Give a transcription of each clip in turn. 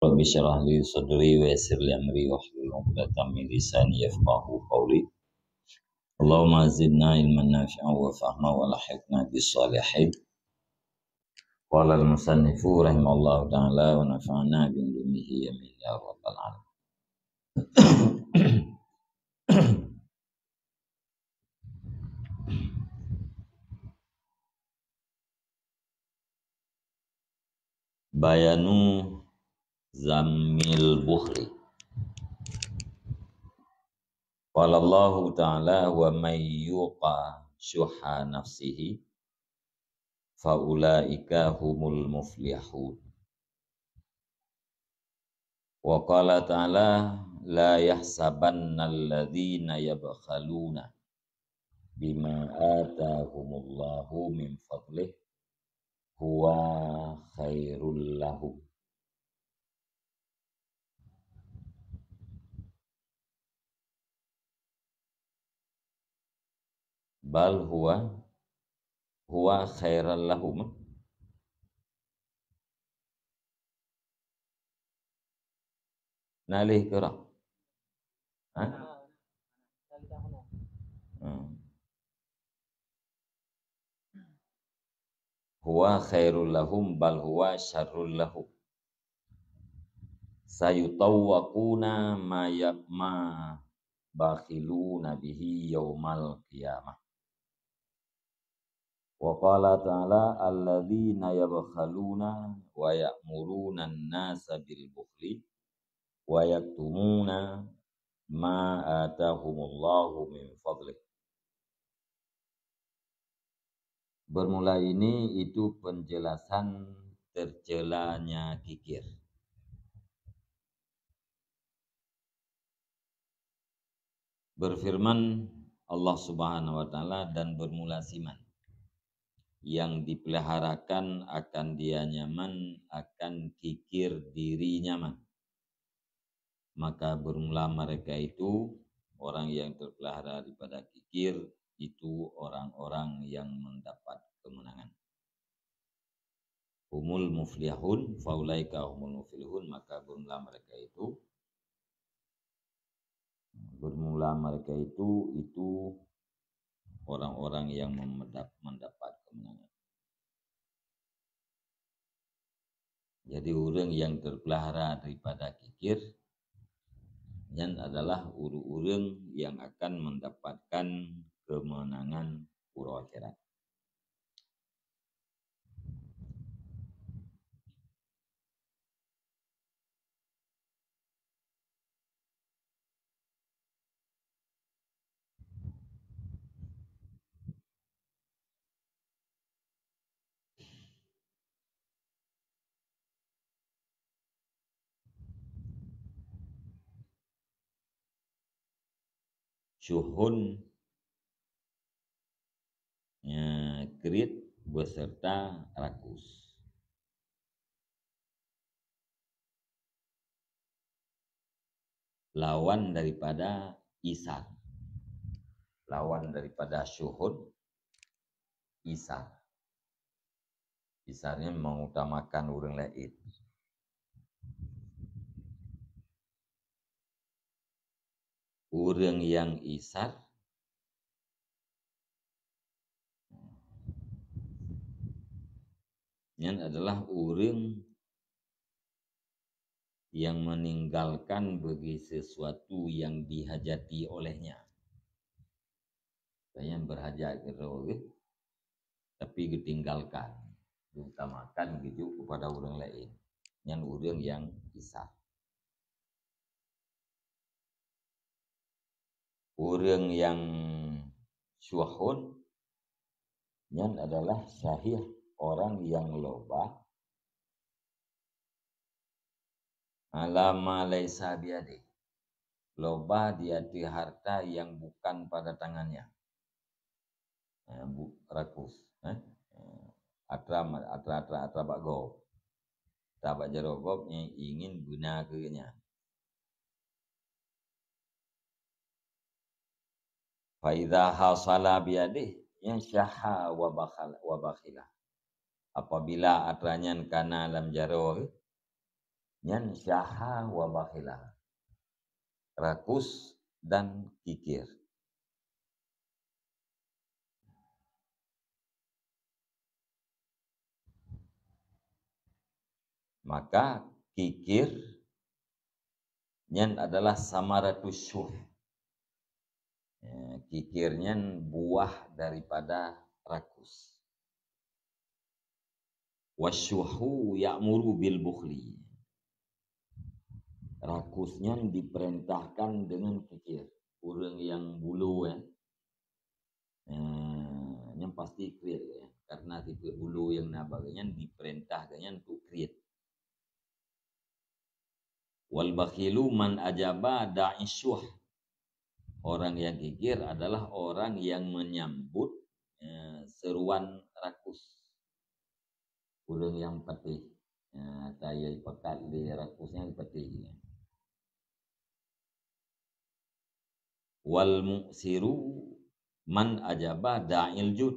Rabbi syrah li sadri wa yassir li amri wahlul 'uqdatam min lisani yafqahu qawli. Allahumma zidna ilman nafi'an wa fahma wa lahiqna bis salihin. Qala al-musannifu rahimallahu ta'ala wa nafa'ana bi ilmihi amin ya rabbal alamin. Bayanu zammil bukhli. Qala Allah ta'ala wa may yuqa syuha nafsihi faulaika humul muflihun. Wa qala ta'ala la yahsabanna alladhina yabkhaluna bima atahumullahu min fadlih huwa khairul lahum bal huwa khairal lahum. Nalih kira huwa khairul lahum bal huwa syarrul lahum sayutawwaquna ma bakhiluna bihi yaumal qiyamah. Wa qala ta'ala alladzina yabkhaluna wa ya'muruna an-nasa bil bukhli wa yaktumuna ma atahumullahu min fadlih. Bermula ini itu penjelasan tercelanya kikir. Berfirman Allah Subhanahu wa taala, dan bermula siman yang dipeliharakan akan dia nyaman, akan kikir diri nyaman. Maka bermula mereka itu orang yang terpelihara daripada kikir, itu orang-orang yang mendapat kemenangan. Humul muflihun faulaika humul muflihun, maka bermula mereka itu orang-orang yang mendapat kemenangan. Jadi orang yang terpelihara daripada kikir yang adalah orang yang akan mendapatkan kemenangan pura akhirat. Syuhun kerit beserta rakus. Lawan daripada isar. Lawan daripada syuhun, isar. Isarnya mengutamakan orang lain. Orang yang isar yang adalah orang yang meninggalkan bagi sesuatu yang dihajati olehnya. Saya berhajat tapi ditinggalkan, diutamakan gitu kepada orang lain. Yang orang yang isar. Orang yang syuhun yang adalah syahih, orang yang loba alama laisa biadi, loba di harta yang bukan pada tangannya. Rakus, atra bago, tabak jarogop yang ingin gunakannya. Faidha hasala biadih yang syaha wa bakhila. Apabila atranyan kana lam jaro Nyan syaha wa bakhila. Rakus dan kikir. Maka kikir nyan adalah samaratus syuh. Kikirnya buah daripada rakus. Wasyuhu ya'muru bil bukhli. Rakusnya diperintahkan dengan kikir. Orang yang bulu yang pasti create ya. Karena tipe bulu yang nabaganya diperintahkannya untuk create. Wal bakhilu man ajaba da'isyuh. Orang yang kikir adalah orang yang menyambut seruan rakus. Orang yang patih. Saya pekat di rakusnya patih. Wal muksiru man ajaba da'il jud.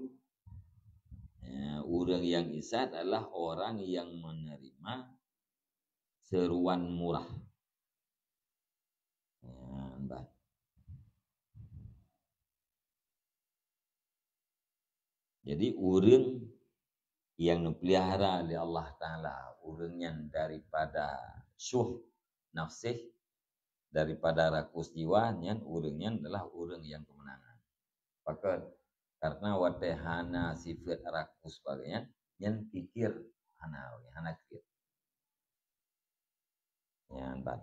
Orang yang isat adalah orang yang menerima seruan murah. Jadi orang yang dipelihara oleh Allah Ta'ala, orangnya daripada syuh nafsih, daripada rakus jiwanya, orangnya adalah orang yang kemenangan. Maka karena watehana sifat rakus sebagainya, yang pikir hana kir. Ya, entah.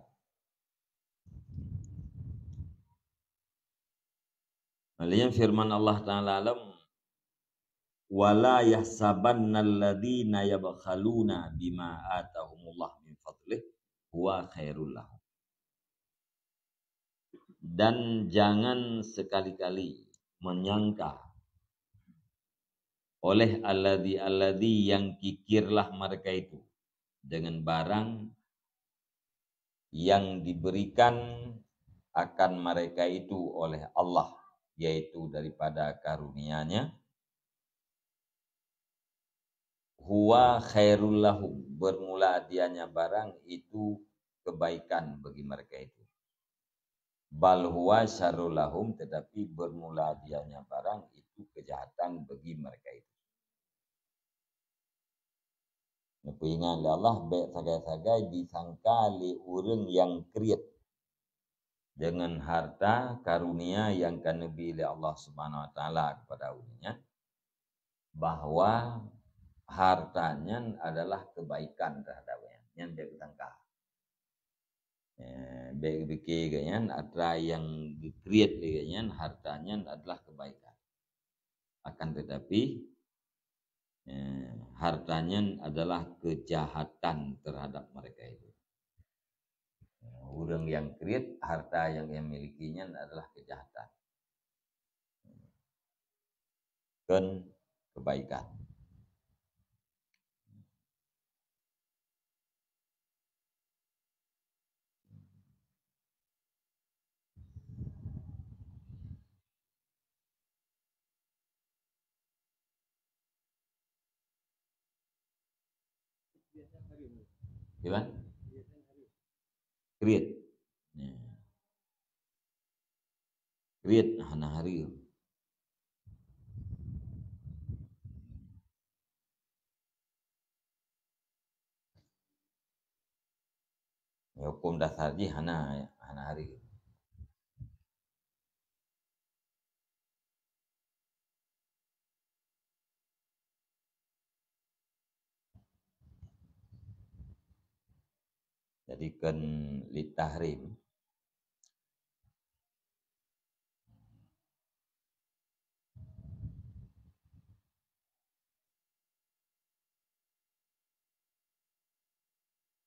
Malian firman Allah Ta'ala alam, wala yahsabanna alladhina yabkhaluna bima atahumullah min fadlih huwa khairul lahum. Dan jangan sekali-kali menyangka oleh alladhi yang kikirlah mereka itu dengan barang yang diberikan akan mereka itu oleh Allah, yaitu daripada karunia-Nya. Huwa khairul lahum, bermula dianya barang itu kebaikan bagi mereka itu. Bal huwa syarrul lahum, tetapi bermula dianya barang itu kejahatan bagi mereka itu. Nepingan Allah baik sagai-sagai disangka li urang yang kriat dengan harta karunia yang kan nabi oleh Allah Subhanahu wa taala kepada umatnya, bahwa hartanya adalah kebaikan terhadapnya yang dia disangka. Baik kayaknya ada yang dikreat kayaknya hartanya adalah kebaikan. Akan tetapi hartanya adalah kejahatan terhadap mereka itu. Orang yang kreat harta yang milikinya adalah kejahatan. Dan kebaikan. Gimana? Kreat. Kreat hana hari. Hukum dasarnya hana hari. Jadi kan litahrim.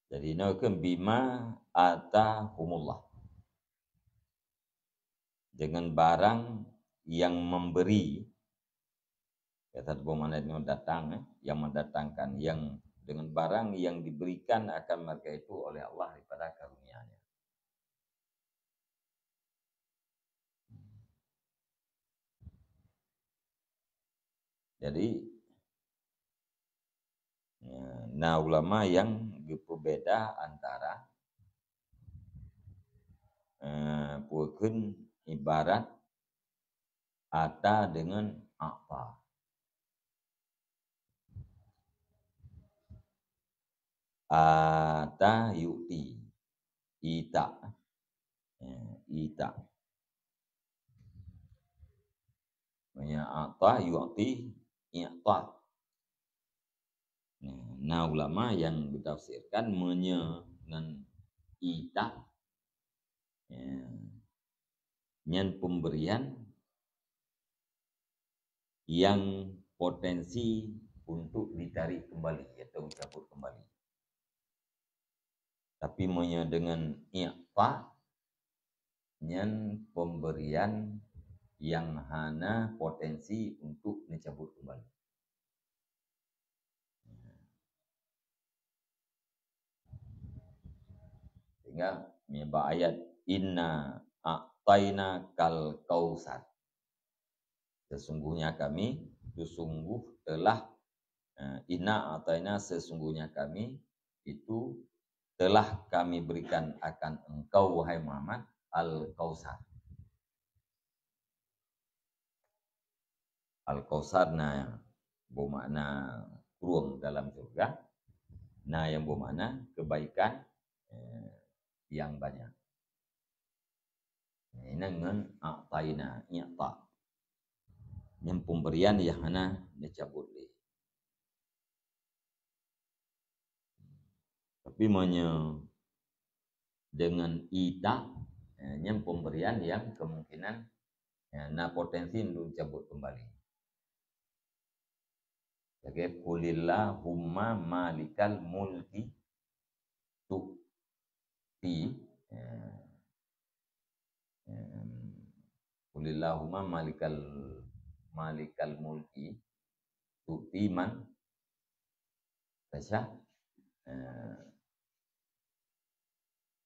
Jadi naukun bima atahumullah, dengan barang yang memberi, kata mana ini datang, yang mendatangkan, yang dengan barang yang diberikan akan mereka itu oleh Allah daripada karunia-Nya. Jadi, nah ulama yang berbeda antara puekeun ibarat ata dengan apa. Ata yu'ti, ita, ita. Maksudnya ata yu'ti, i'ta. Nah, ulama yang ditafsirkan dengan ita, nyen pemberian yang potensi untuk ditarik kembali atau dicabut kembali. Tapi dengan i'ta, nyen pemberian yang hana potensi untuk dicabut kembali. Sehingga nyebab ayat inna a'taina kal kausar. Sesungguhnya kami, sesungguh telah inna a'taina, sesungguhnya kami itu telah kami berikan akan engkau wahai Muhammad al-kausar. Al-kausar nah bermakna ruang dalam surga. Nah yang bermakna kebaikan yang banyak. Ini dengan a'taina, i'ta. Yang pemberian yang hana dicabut. Tapi dengan ita, yang pemberian yang kemungkinan nah potensi untuk dicabut kembali. Jadi qulillahumma malikal mulki tu'ti qulillahumma malikal mulki tu'ti man tasya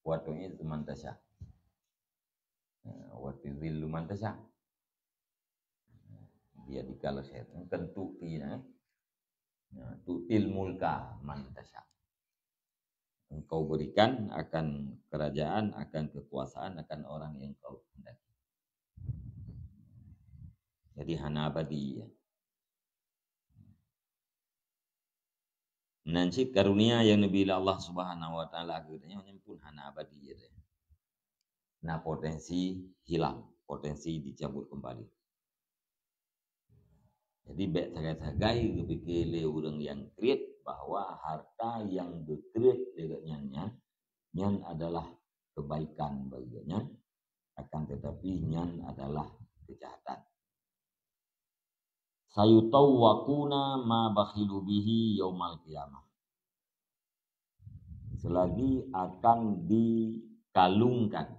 wa tu'izzu man tasya wa tudhillu man tasya. Dia dikala khair kan tu'ti tu'til mulka man tasya. Engkau berikan akan kerajaan, akan kekuasaan, akan orang yang kau hendaki. Jadi hana abadi. Nanti karunia yang Nabi Allah Subhanahu wa taala akhirnya pun hana abadi. Nah potensi hilang, potensi dicabut kembali. Jadi baik tagai-tagai kepikir orang yang kreat bahwa harta yang dikreat dengannya nyan adalah kebaikan baginya, akan tetapi nyan adalah kejahatan. Sayutawwaquna ma bakhilu bihi yaumal qiyamah. Selagi akan dikalungkan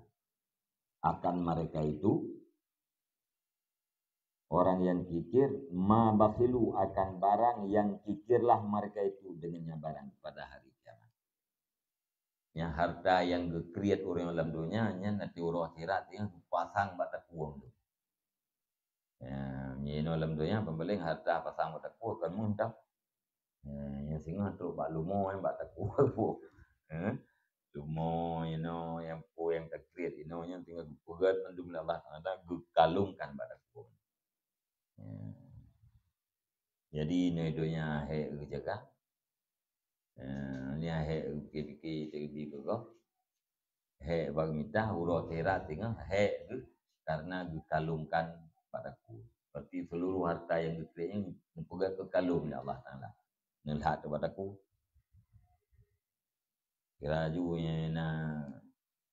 akan mereka itu orang yang kikir, ma bakhilu akan barang yang kikirlah mereka itu dengannya barang pada hari kiamat. Yang harta yang gekreat orang dalam dunia nanti urus akhirat yang pasang batak uang tu. Yang dalam dunia pembeling harta pasang batak uang kan muntah. Yang singa tu bak lumo yang batak uang tu. Lumo yang pu yang gekreat yang tinggal pegat mendum Allah Taala gekalungkan batak uang. Jadi ini dunia he jaga. Ni he fikir jadi kok. He bagi minta urut akhirat tinggal he karena dikalungkan padaku. Seperti seluruh harta yang diterima mempegang kekalung Allah Taala. Nelihat kepadaku. Kira junya na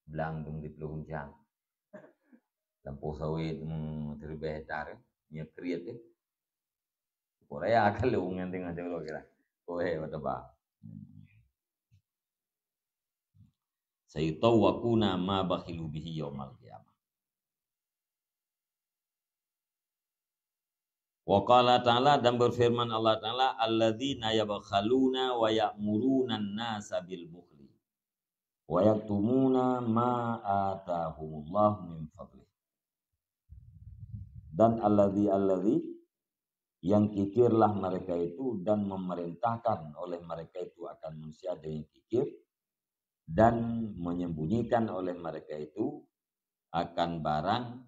belang tung di peluncang. Lampu sawit terlebih hektar nya kreat Korea kalung yang tengah jauh kira. Kohe wataba. Sayutawwaquna ma bakhilu bihi yaumal qiyamah. Wa qala ta'ala dan berfirman Allah Ta'ala alladzina yabkhaluna wa ya'muruna an-nasa bil bukhli wa yaktumuna ma atahumullahu min fadli. Dan alladzi yang kikirlah mereka itu dan memerintahkan oleh mereka itu akan manusia ada yang kikir dan menyembunyikan oleh mereka itu akan barang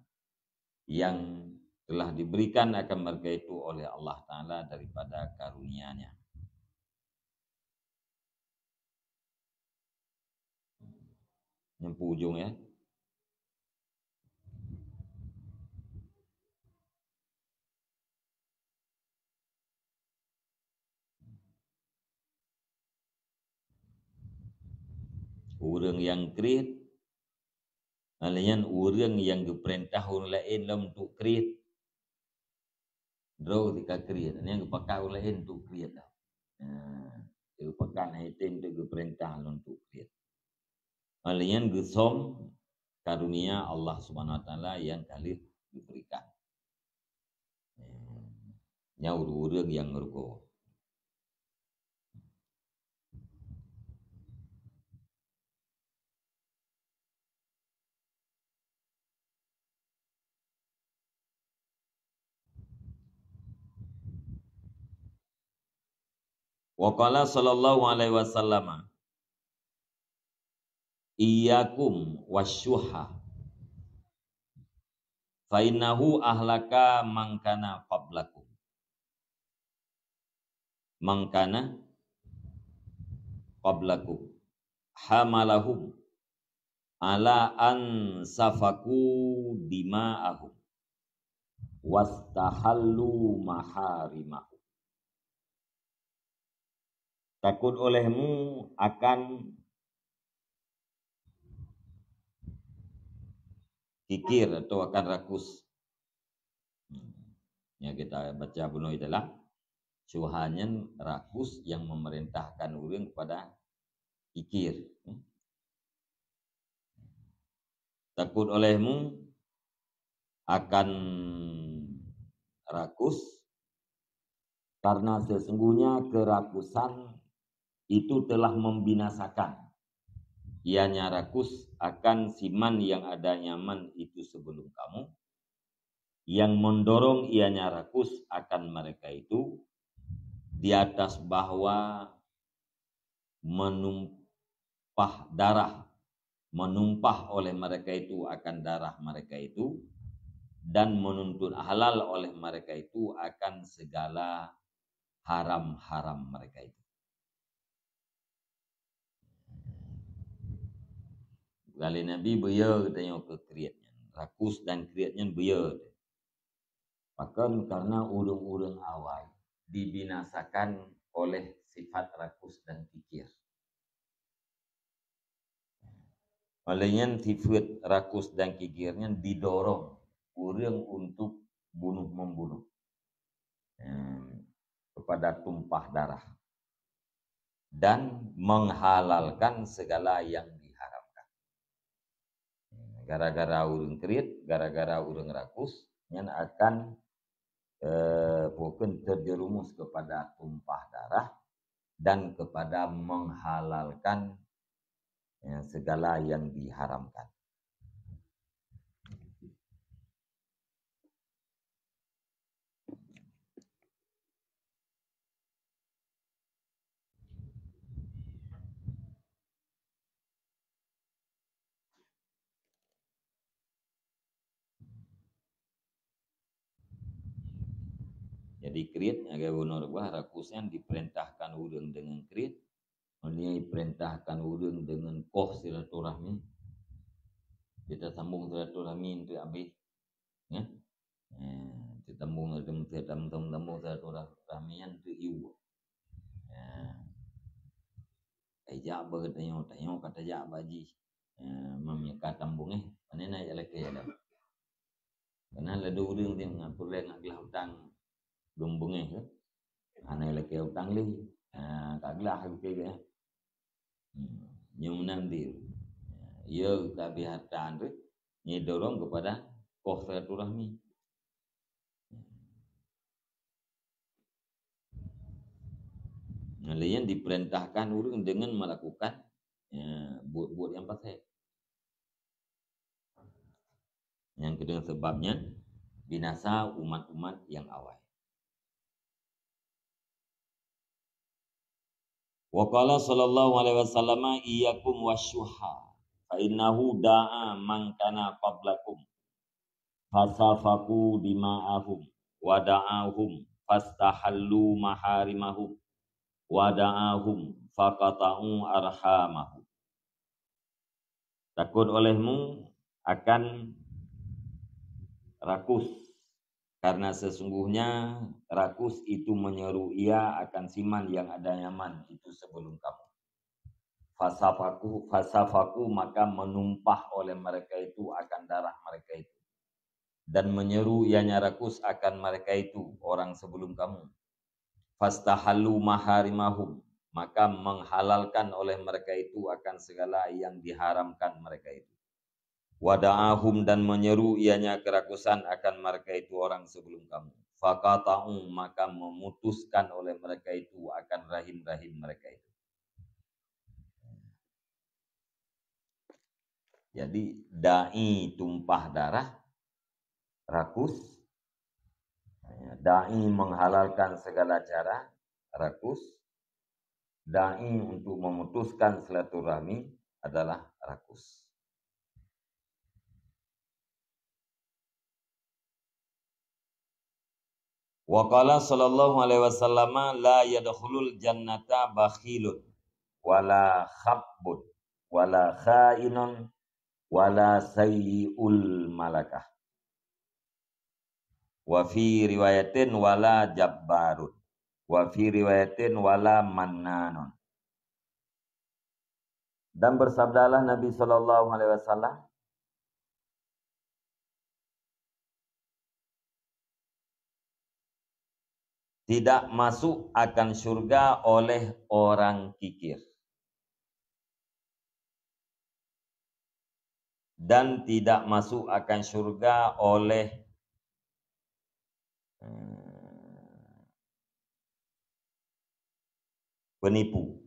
yang telah diberikan akan mereka itu oleh Allah Ta'ala daripada karunia-Nya. Nyempu ujung ya. Orang yang create, maknanya orang yang diperintah orang lain untuk create. Draw ketika create, ini yang dipakai orang lain untuk create. Dia pakai item itu diperintah untuk create. Maknanya gesom karunia Allah Subhanahu Wa Taala yang kali diberikan. Nya orang yang ngergo. Wa qala sallallahu alaihi wasallam iyyakum wasyuha fa innahu ahlaka mangkana qablakum mangkana qablakum hamalahum ala an safaku dima'ahum wastahallu maharimahum. Takut olehmu akan kikir atau akan rakus. Ya kita baca bunuh itulah syuhannya rakus yang memerintahkan orang kepada kikir. Takut olehmu akan rakus karena sesungguhnya kerakusan itu telah membinasakan. Ianya rakus akan siman yang ada nyaman itu sebelum kamu. Yang mendorong ianya rakus akan mereka itu di atas bahwa menumpah oleh mereka itu akan darah mereka itu dan menuntut halal oleh mereka itu akan segala haram-haram mereka itu. Kali Nabi beya katanya ke kriatnya, rakus dan kriatnya beya. Bahkan karena urung-urung awal dibinasakan oleh sifat rakus dan kikir. Olehnya sifat rakus dan kikirnya didorong urung untuk bunuh-membunuh kepada tumpah darah dan menghalalkan segala yang diharamkan. Gara-gara urung kriat, gara-gara urung rakus, yang akan bukan terjerumus kepada tumpah darah dan kepada menghalalkan segala yang diharamkan. Jadi kriat agak benar bah rakusnya diperintahkan urang dengan kriat, dia diperintahkan urang dengan koh silaturahmi. Kita sambung silaturahmi itu habis, ya. Kita sambung silaturahmian itu iu. Kayak tanya kata jak baji, memika tambungnya, mana nak lagi ada. Karena ada urang dia mengatur leh ngaglah hutang lumbungnya kan. Anai lagi hutang leh, kaglah kayak nyum nanti. Ia kebiasaan tu, ni dorong kepada koh silaturahmi. Lain diperintahkan urang dengan melakukan buat yang pasal. Yang kedua sebabnya binasa umat-umat yang awal. Wa qala sallallahu alaihi wasallam iyyakum wasyuha fa innahu da'a man kana qablakum fasafaku dima'ahum wa da'ahum fastahallu maharimahum wa da'ahum faqata'u arhamahum. Takut olehmu akan rakus, karena sesungguhnya rakus itu menyeru ia akan siman yang ada nyaman itu sebelum kamu. Fasafaku maka menumpah oleh mereka itu akan darah mereka itu, dan menyeru ianya rakus akan mereka itu orang sebelum kamu. Fastahallu maharimahum maka menghalalkan oleh mereka itu akan segala yang diharamkan mereka itu. Wada'ahum dan menyeru ianya kerakusan akan mereka itu orang sebelum kamu. Faqata'u maka memutuskan oleh mereka itu akan rahim-rahim mereka itu. Jadi da'i tumpah darah, rakus. Da'i menghalalkan segala cara, rakus. Da'i untuk memutuskan silaturahmi adalah rakus. Wa qala sallallahu alaihi wasallam la yadkhulul jannata bakhilun wala khabbun wala khainun wala sayyi'ul malakah. Wa fi riwayatin wala jabbarun. Wa fi riwayatin wala mannanun. Dan bersabdalah Nabi sallallahu alaihi wasallam, tidak masuk akan surga oleh orang kikir, dan tidak masuk akan surga oleh penipu,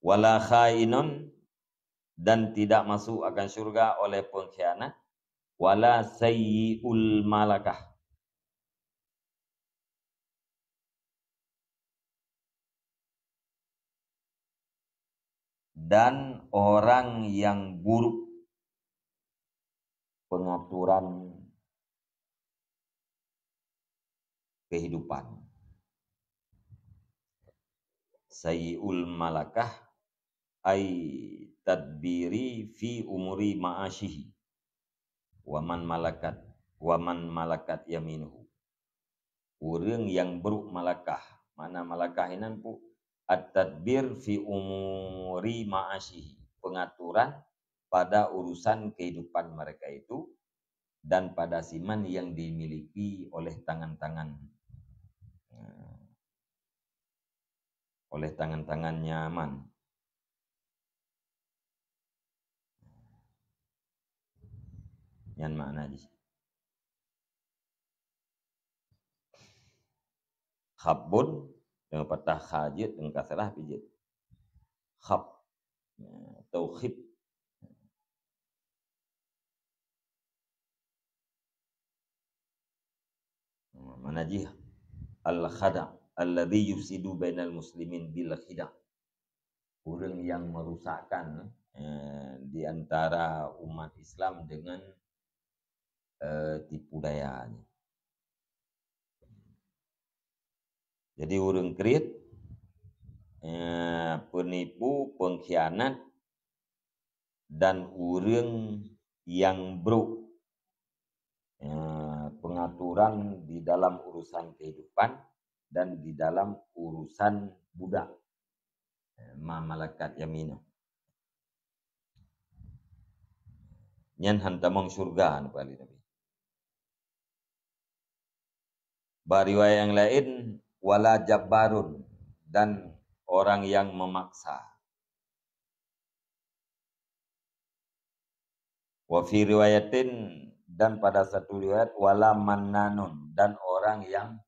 wala khainun, dan tidak masuk akan surga oleh pengkhianat, wala sayyi'ul malakah, dan orang yang buruk pengaturan kehidupan. Sayyi'ul malakah ay tadbiri fi umuri ma'asyihi wa man malakat yaminuhu. Urang yang buruk malakah, mana malakah ini pu at-tadbir fi umuri ma'asyihi, pengaturan pada urusan kehidupan mereka itu dan pada siman yang dimiliki oleh tangan-tangannya man. Yang makna di khabbun dengan patah khajid dengan kasrah pijit. Khab tauhid. Mana ji al khada alladhi yufsidu bainal muslimin bil khida. Orang yang merusakkan di antara umat Islam dengan tipu dayanya. Jadi orang kriit, penipu, pengkhianat, dan orang yang buruk pengaturan di dalam urusan kehidupan dan di dalam urusan budak, malakat yaminu. Nyan hantamong surga Nabi. Bariwayat yang lain wala jabbarun, dan orang yang memaksa. Wa fi riwayatin, dan pada satu riwayat wala mannanun, dan orang yang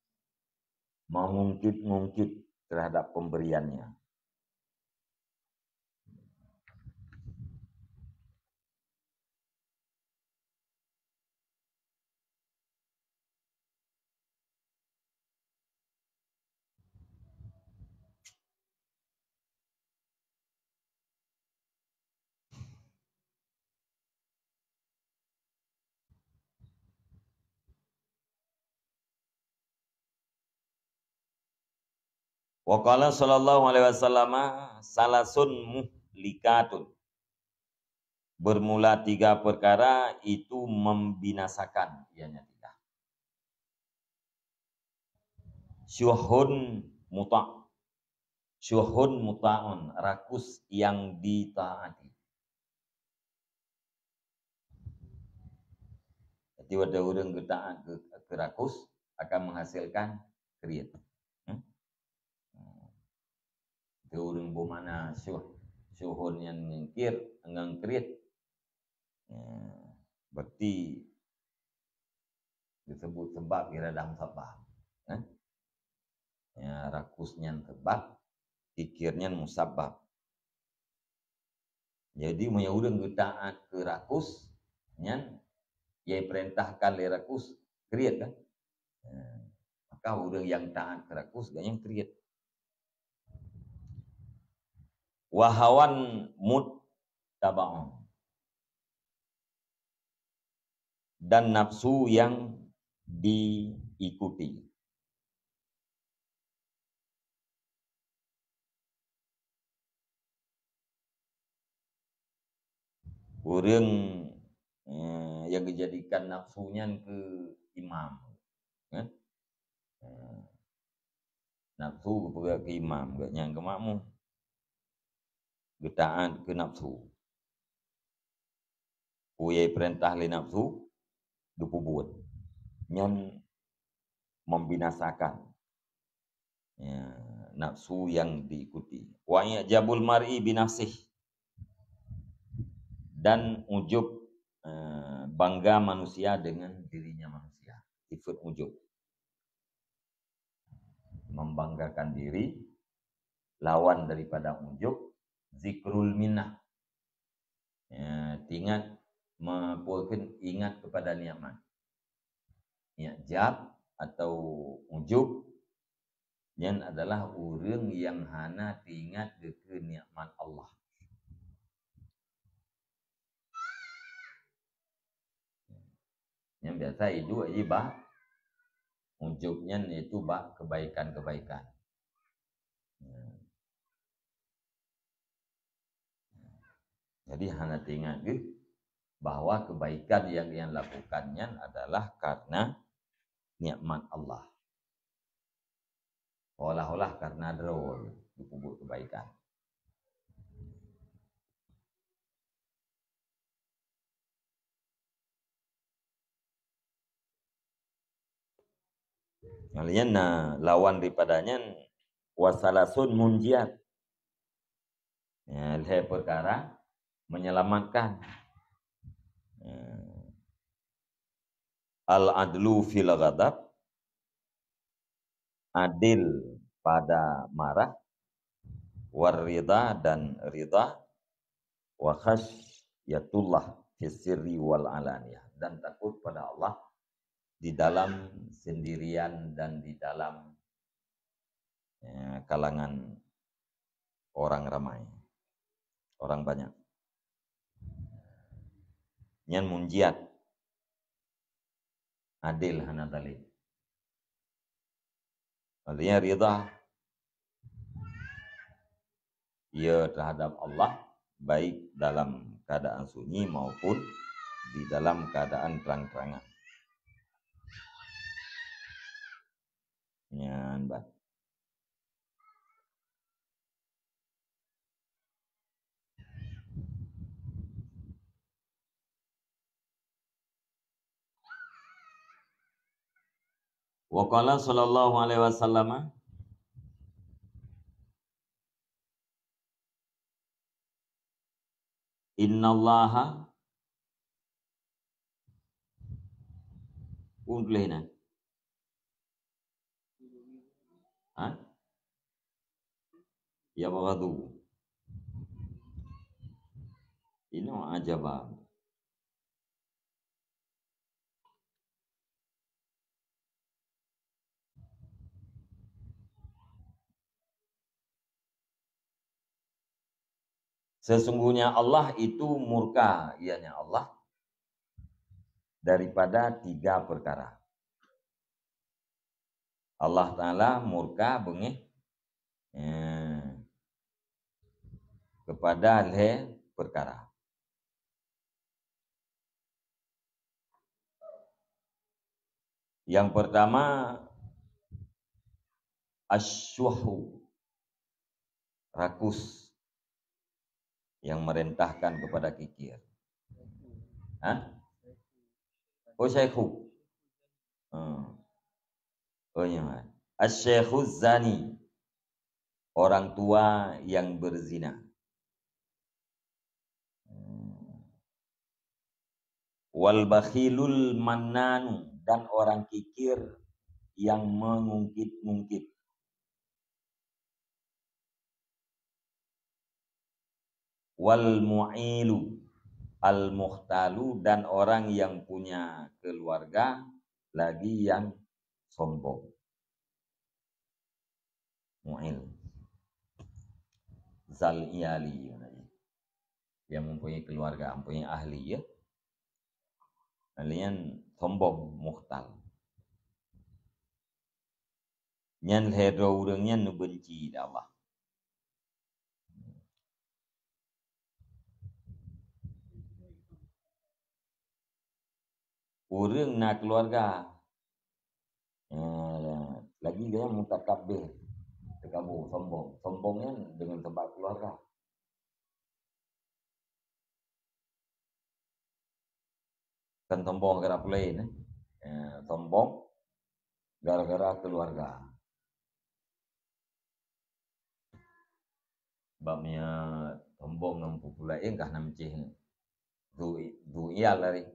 mengungkit-ungkit terhadap pemberiannya. Wa qala sallallahu alaihi wasallam salasun muhlikatun. Bermula 3 perkara itu membinasakan, ianya 3. Syuhun muta'. Syuhun muta'un, rakus yang ditaati. Jadi ada orang taat ke rakus akan menghasilkan kriat. Itu orang bermakna syuhun yang ngengkir, engang kriat. Berarti disebut sebab kira dalam sabab. Ya, rakusnya sebab, pikirnya musabab. Jadi punya orang taat ke rakus, nyan ia perintahkan le rakus kriat kan. Maka orang yang taat ke rakus yang kriat. Wahawan muttaba'un, dan nafsu yang diikuti. Orang yang dijadikan nafsunya ke imam, kan? Nafsu kepada ke imam, gak yang ke makmum, getaan ke nafsu. Kuyai perintah le nafsu, dipubut, yang membinasakan nafsu yang diikuti. Wa ya'jabul mar'i binafsih, dan ujub, bangga manusia dengan dirinya manusia. Sifat ujub, membanggakan diri. Lawan daripada ujub, zikrul minnah, ingat kepada nikmat. I'jab atau ujub yang adalah orang yang hana ingat ke nikmat Allah. Yang biasa itu bah ujubnya itu bah kebaikan-kebaikan. Jadi hana ingat bahwa kebaikan yang dia lakukannya adalah karena nikmat Allah. Olah-olah karena drol dipubuk kebaikan. Kalian lawan daripadanya wasalasun munjiat. Lihat perkara menyelamatkan. Al-adlu fil ghadab, adil pada marah, warida dan rida, wa khasyatullah fis sirri wal alaniyah, dan takut pada Allah di dalam sendirian dan di dalam kalangan orang ramai, orang banyak. Nyan munjiat, adil hana dalil. Artinya ridha ia terhadap Allah, baik dalam keadaan sunyi maupun di dalam keadaan terang-terangan. Nyan bat. Wa qala sallallahu alaihi wasallam innallaha unlehna. Ya baghadu. Ini ajaba. Sesungguhnya Allah itu murka, ianya Allah, daripada 3 perkara. Allah Ta'ala murka bengih kepada le perkara. Yang pertama asyuhu, rakus yang merentahkan kepada kikir. Oh syekhu. Oh ya. Asyekhu zani, orang tua yang berzina. Wal bakhilul mannanu, dan orang kikir yang mengungkit-ungkit. Wal mu'ilu al muhtalu, dan orang yang punya keluarga lagi yang sombong. Mu'il zal iyali, yang mempunyai keluarga, mempunyai ahli ya. Kalian sombong, muhtal. Nyan hedro urangnya nu benci da Allah. Urang na keluarga. Lagi dia mutakabir, tekabur, sombong. Sombongnya dengan tempat keluarga. Kan sombong gara pula ini. Sombong gara-gara keluarga. Babnya sombong ngampu pula kah namcih du iya lari.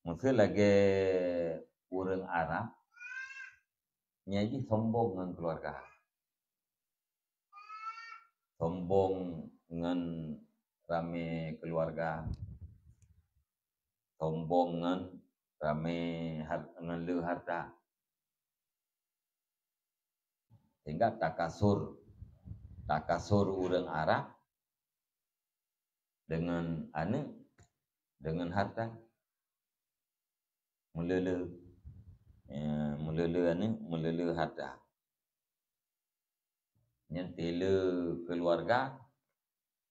Mungkin lagi urang Arab nyaji sombong dengan keluarga. Sombong dengan rame keluarga. Sombong dengan rame dengan harta. Sehingga takasur urang Arab dengan harta melele harta. Yang tele keluarga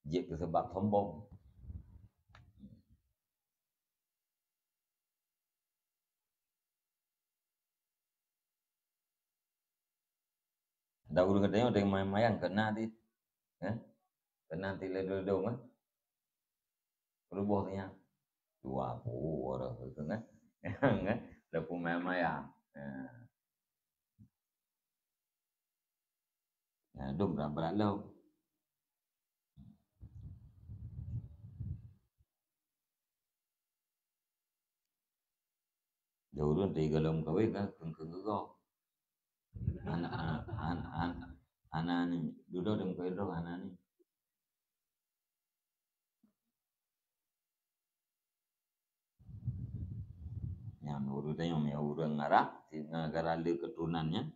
je sebab sombong. Da urang katanya ada yang mayang kena di kena tele dodong kan. Perubuhnya 20 orang itu kan. Dah pun mayang. Dum berat lo. Jauh tu tiga lom kawin kan keng go. Anak ni duduk dalam kawin anak ni. Yang urutnya yang urang ngarah, negara le keturunannya,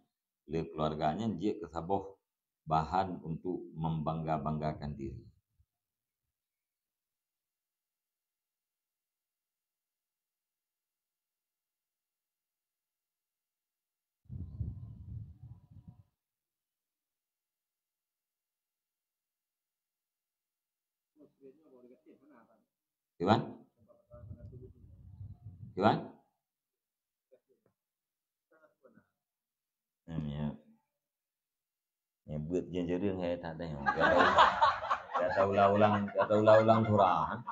le keluarganya dia kesaboh bahan untuk membangga-banggakan diri. Gimana? Ya buat jenjering hai tak ada yang kata ulang surah.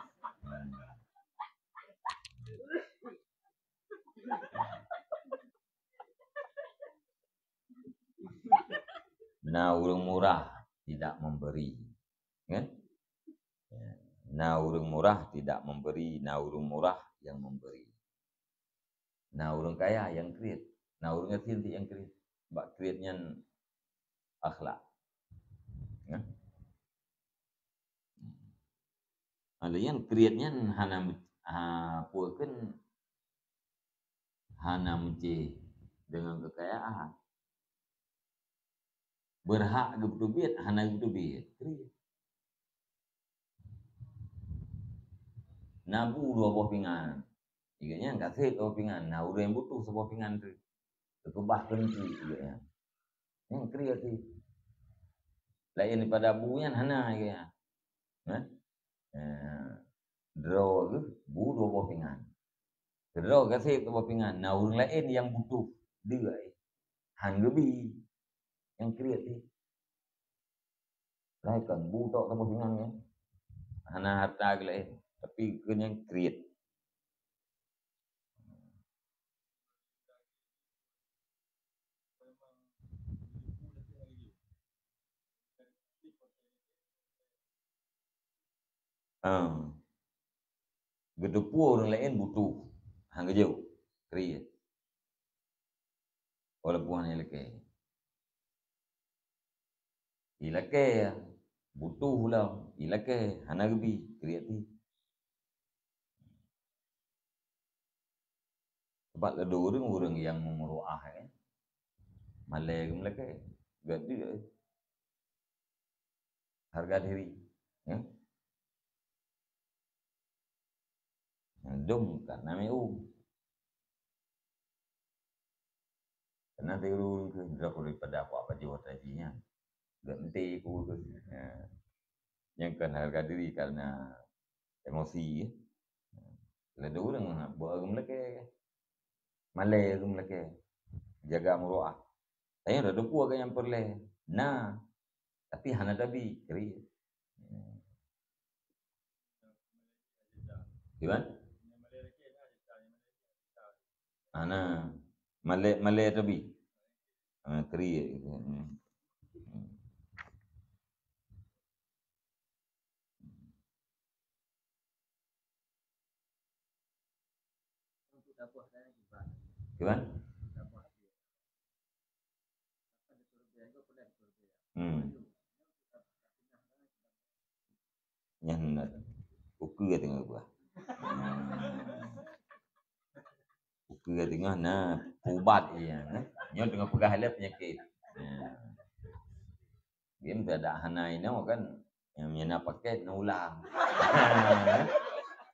Nah, urang murah tidak memberi. Kan? Nah, urang murah tidak memberi, nah urang murah yang memberi. Nah, urang kaya yang create. Nah, urang ngerti yang create. Bak create-nya akhlak. Ya? Alian create-nya hana puakeun hana meci dengan kekayaan. Berhak gebutubit hana gebutubit. Nabu 2 buah pinggan. Iganya enggak sih 2 pinggan. Nah, urang butuh sebuah pinggan tu. Tekebah kenci iganya. Yang kreatif. Lain daripada buyan hana ya. Draw tu bu dua buah pinggan. Draw kasih dua buah pinggan. Nah orang lain yang butuh dia han lebih yang kreatif. Lain kan bu tak dua buah pinggan kan. Hana harta ke lain. Tapi kena yang kreatif. Gedepu orang lain butuh. Hang jauh. Kreatif. Walaupun hanya lekeh. Ilake ya. Butuh lah. Ilake. Hana lebih. Kreatif. Sebab ada orang yang memeruah malai ke Melaka gak dia harga diri ya dom kat nama kena tiru ke drak daripada apa jiwa tadinya gak nanti ku yang kan harga diri karena emosi ada orang buat ke Melaka malai ke Melaka jaga meruah saya ada dua kan yang perle nah tapi hana tabi kiri gimana ana malai tabi kiri gimana yang ukur tengah gua ukur tengah nah ubat ya nyo tengah pegah halap penyakit dia minta ada hana ini kan yang mina paket na ulang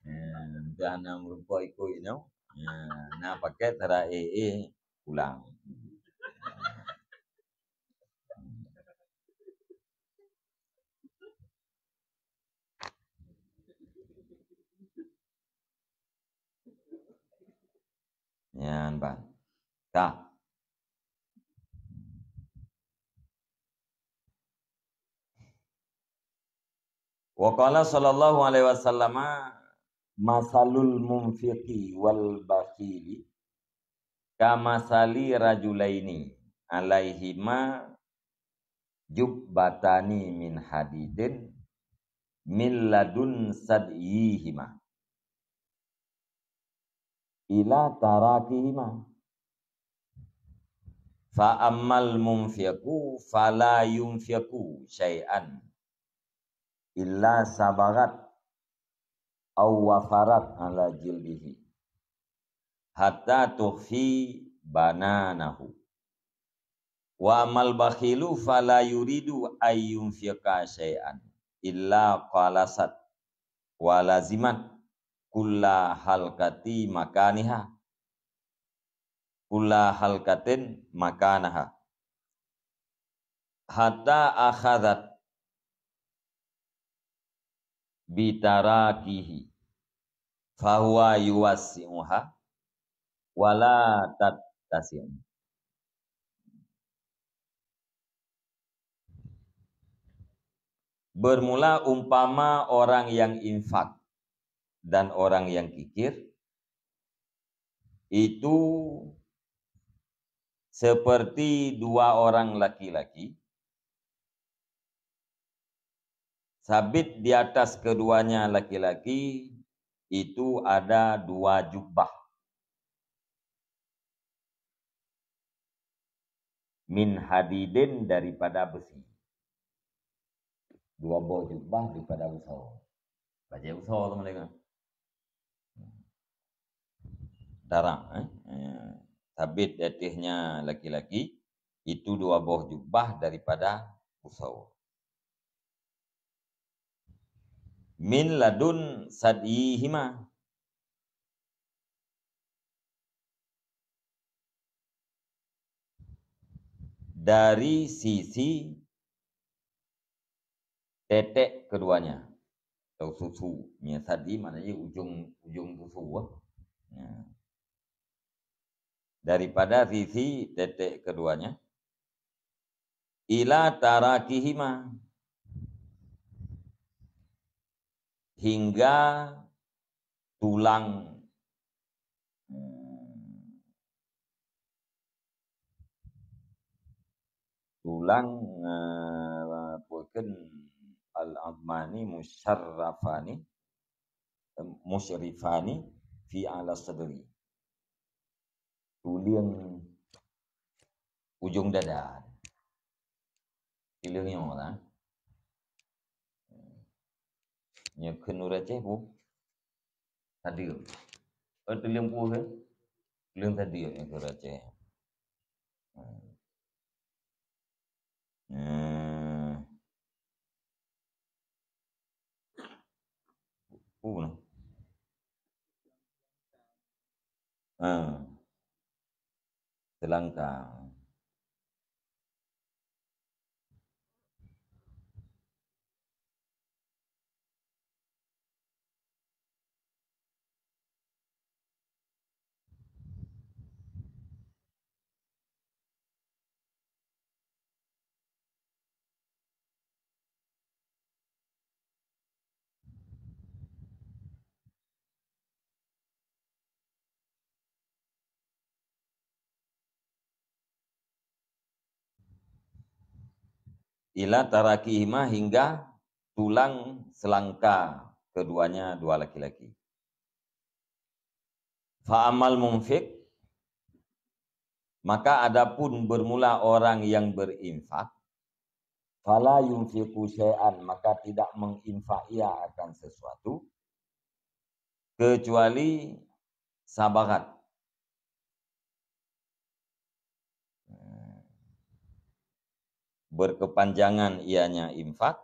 minta hana merupa ikut ini na paket tara ulang yan ba ta wa qala sallallahu alaihi wasallam masalul munfiqi wal bakhili kama sali rajulaini alaihima jubbatani min hadidin min ladun sad'ihima ila tarakihima fa ammal munfiqu fala yunfiqu syai'an illa sabagat aw wafarat ala jildihi hatta tuhfi bananahu wa amal bakhilu fala yuridu ayyun fiqa syai'an illa qalasat wa lazimat kulla halkati makaniha kulla halkatin makanaha hatta akhadat bitarakihi fahuwa yuwassi'uha wala tattasi'u. Bermula umpama orang yang infak dan orang yang kikir itu seperti dua orang laki-laki sabit di atas keduanya laki-laki itu ada dua jubah min hadidin daripada besi. Dua buah jubah daripada usau. Baca usau teman-teman. Darah. Sabit di atasnya laki-laki itu dua buah jubah daripada usau. Min ladun sadihima. dari sisi tetek keduanya atau susunya tadi, maknanya ujung susu. Ya. Daripada sisi tetek keduanya ila tarakihima, hingga tulang bukan al-admani musyrifani fi ala sadri, tulang ujung dada tulangnya orang nya kenura cebu tadi tulang pu ke tulang tadi yang kenura ceh no. Selangkang. Ila tarakihima, hingga tulang selangka keduanya dua laki-laki. Fa'amal munfik, maka adapun bermula orang yang berinfak, fala yunfiqu syai'an, maka tidak menginfak ia akan sesuatu kecuali sabarat. Berkepanjangan ianya infak,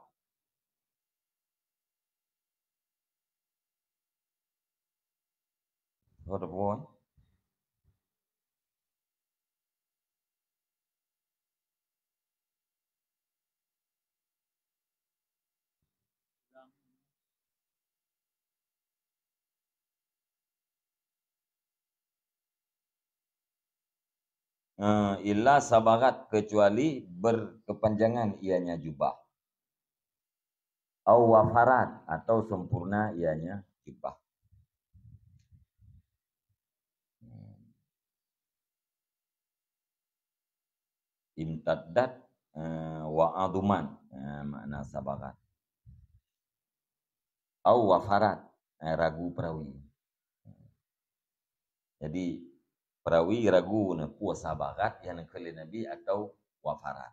illa sabarat, kecuali berkepanjangan ianya jubah, au wafarat, atau sempurna ianya jubah. Imtaddat wa aduman, makna sabarat. Au wafarat, ragu perawi. Jadi perawi ragu na puasa barat yang kali Nabi atau wafarat.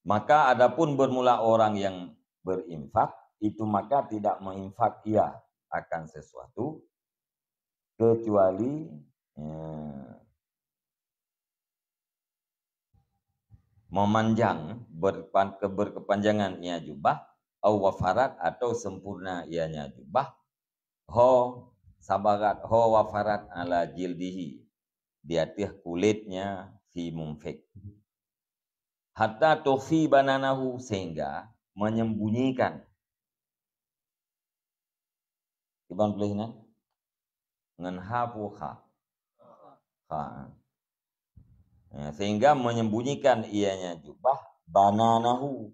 Maka adapun bermula orang yang berinfak, itu maka tidak menginfak ia akan sesuatu kecuali memanjang, berkepanjangan ia jubah, au wafarat, atau sempurna ianya jubah, ho sabarat, ho wafarat ala jildihi, di atas kulitnya si munfik, hatta tufi bananahu, sehingga menyembunyikan ibang pelihna ngan hafu kha, sehingga menyembunyikan ianya jubah bananahu,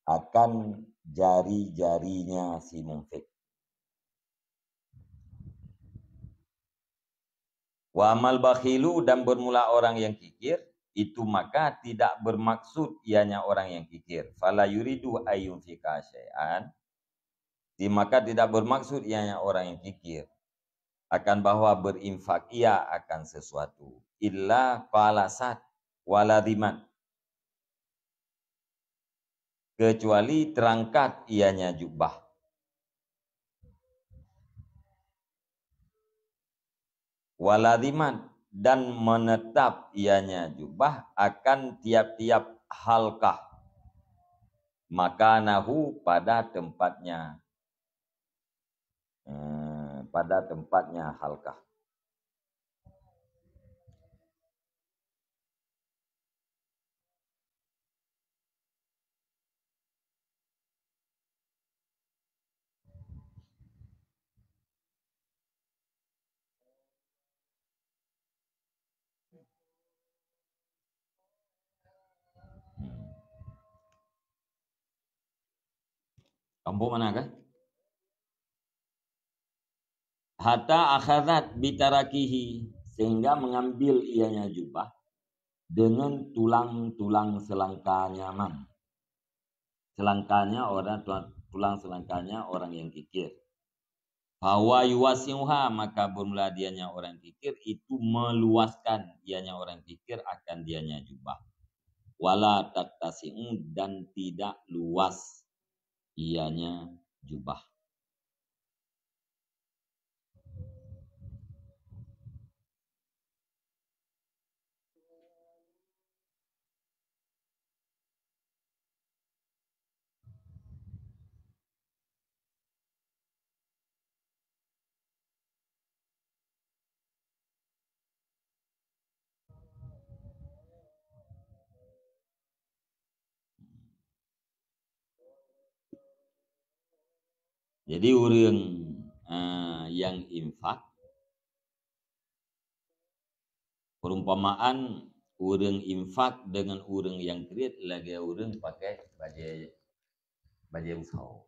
akan jari-jarinya si munfik. Wa amal bakhilu, dan bermula orang yang kikir, itu maka tidak bermaksud ianya orang yang kikir. Fala yuridu ayyunfika syai'an, maka tidak bermaksud ianya orang yang kikir akan bahwa berinfak ia akan sesuatu, illa falasat waladiman, kecuali terangkat ianya jubah, waladiman, dan menetap ianya jubah akan tiap-tiap halkah, makanahu, pada tempatnya halkah. Kampung manakah? Hatta akhadat bitarakihi, sehingga mengambil ianya jubah dengan tulang-tulang selangka nyaman. Selangkanya orang, tulang selangkanya orang yang kikir. Bahwa yuwasiuha, maka bermula dianya orang kikir itu meluaskan dianya orang kikir akan dianya jubah. Wala taktasi'u, dan tidak luas ianya jubah. Jadi orang yang infak, perumpamaan orang infak dengan orang yang kredit lagi orang pakai baju usaha.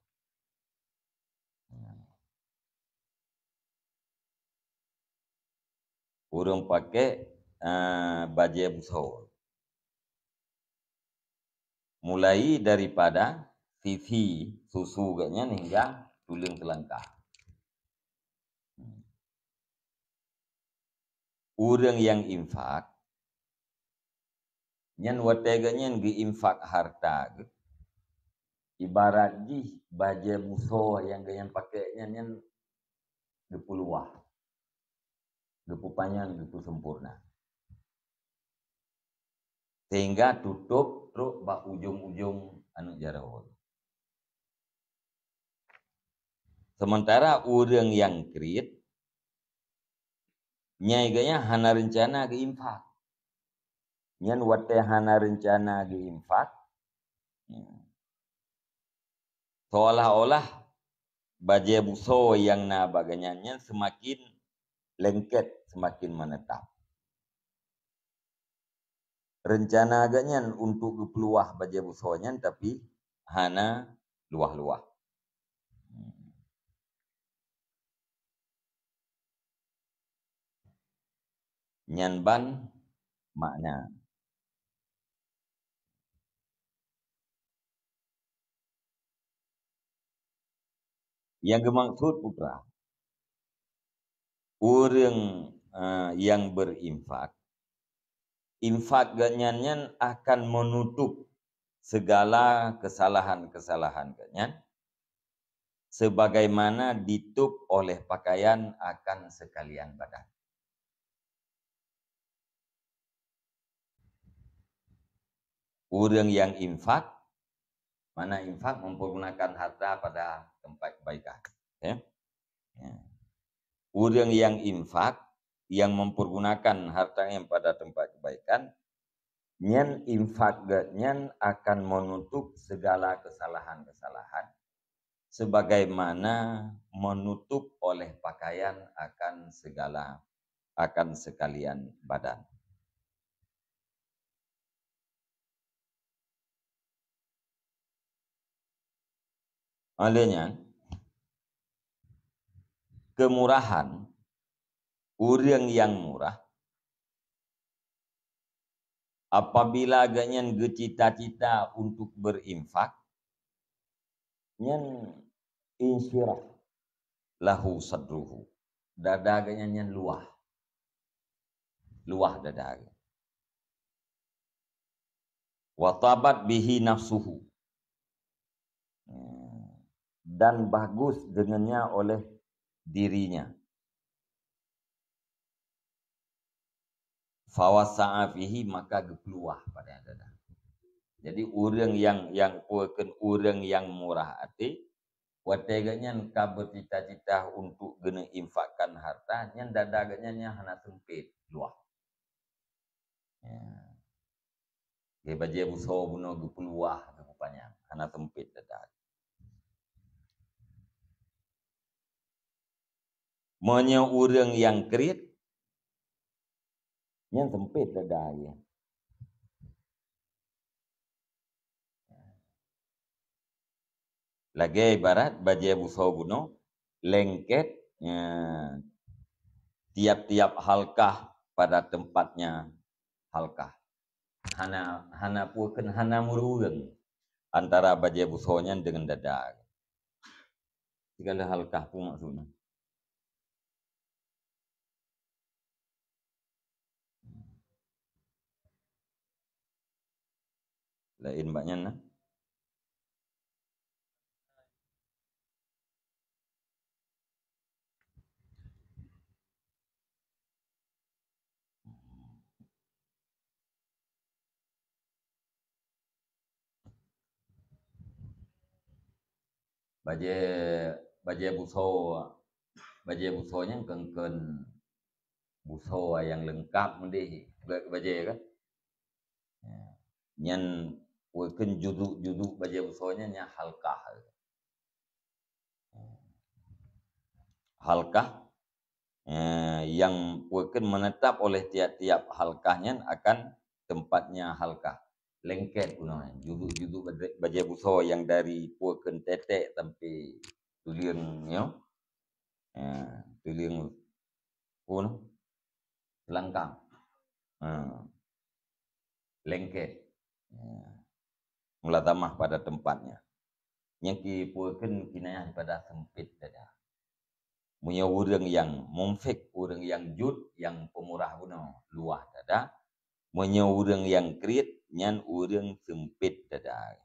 Orang pakai baju usaha. Mulai daripada sisi susu gaknya hingga tulang selangkah. Orang yang infak, nyan wateganya ngi infak harta, ibarat di baju musuh yang ganyan pakainya nyan gepeluah, gepu panjang, gepu sempurna. Sehingga tutup terus bak ujung-ujung anu jarawat. Sementara orang yang kredit, nyaiganya hana rencana ke infak. Nyan wate hana rencana ke infak. Seolah-olah baje buso yang na baganya semakin lengket, semakin menetap. Rencana agaknya untuk kepeluah baje busonya, tapi hana luah-luah. Nyanban makna. Yang dimaksud putra, orang yang berinfak, infak ganyannya akan menutup segala kesalahan-kesalahan ganyan, sebagaimana ditutup oleh pakaian akan sekalian badan. Orang yang infak, mana infak mempergunakan harta pada tempat kebaikan. Ya. Orang yang infak, yang mempergunakan hartanya pada tempat kebaikan, nyan infak nyan akan menutup segala kesalahan-kesalahan, sebagaimana menutup oleh pakaian akan sekalian badan. Olehnya, kemurahan, orang yang murah, apabila agaknya cita-cita untuk berinfak, nyan insyirah lahu sadruhu, dada agaknya nyan luah dada. Watabat bihi nafsuhu, dan bagus dengannya oleh dirinya. Fawasa'a fihi, maka gepeluah pada dada. Jadi orang yang puakan orang yang murah hati, wateganya ka bercita-cita untuk guna infakkan harta, nyan dada agaknya hana sempit luah. Dia baje buso buno gepeluah rupanya, hana sempit dada. Monya orang yang kredit, nyan sempit dada dia. Lagi ibarat baje buso buno lengket tiap-tiap halkah pada tempatnya halkah. Hana pukeun hana murueun antara baje busonya dengan dada. Segala halkah pun maksudnya. Lain mbaknya nah. Baje baje buso baje busonya kengken buso yang lengkap mende baje kan. Nyan wekeun juduk-juduk baje busonya nya halkah. Halkah yang wekeun menetap oleh tiap-tiap halkahnya akan tempatnya halkah. Lengket kunaon juduk-juduk baje buso yang dari puekeun tetek sampai tuliung nyo. Tuliung kuno langkang. Lengket. Mula tamah pada tempatnya. Yang kipuekeun kinayah pada sempit dada. Punya urang yang mumfik, urang yang jud, yang pemurah kuno luah dada. Punya urang yang kriit, nyan urang sempit dada.